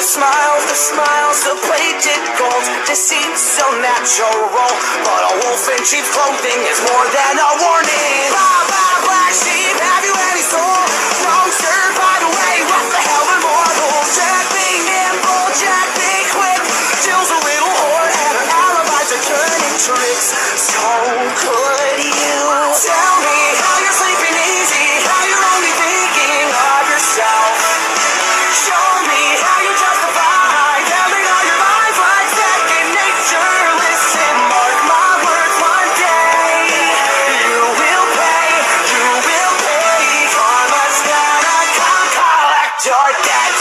the smiles, the plated gold, deceit so natural. But a wolf in sheep's clothing is more than a warning. Blah, blah, black sheep, have you any soul? Wrong shirt, by the way, what the hell are mortals? Jack be nimble, Jack be quick, Jill's a little whore, and her alibis are turning tricks. So could you tell me how you're sleeping easy, how you're only thinking of yourself? Show me how you justify telling all your lies like second nature. Listen, mark my words, one day you will pay, karma's gonna come collect your debt.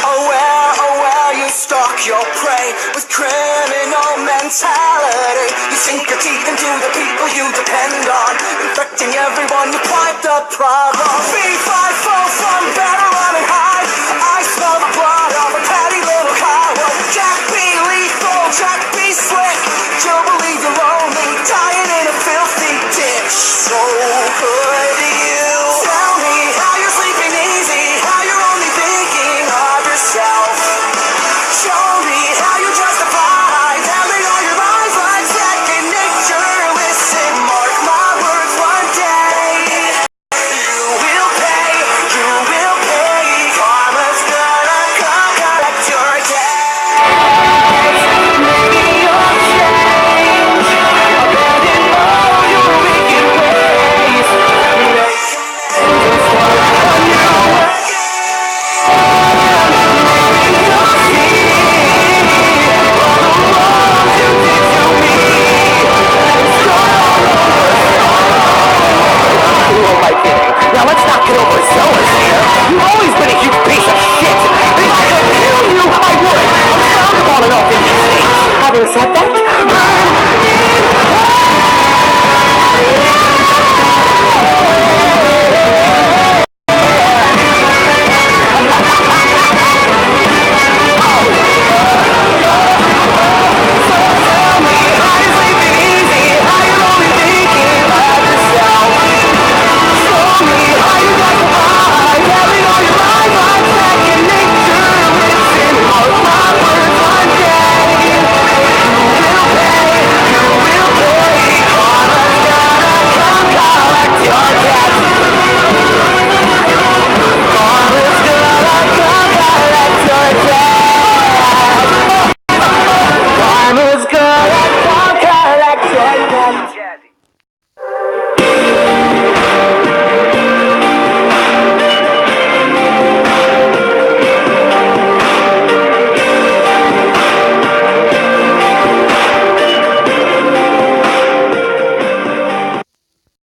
Aware, you stalk your prey with criminal mentality. You sink your teeth into the people you depend on, infecting everyone with quite the problem. Be fightful from better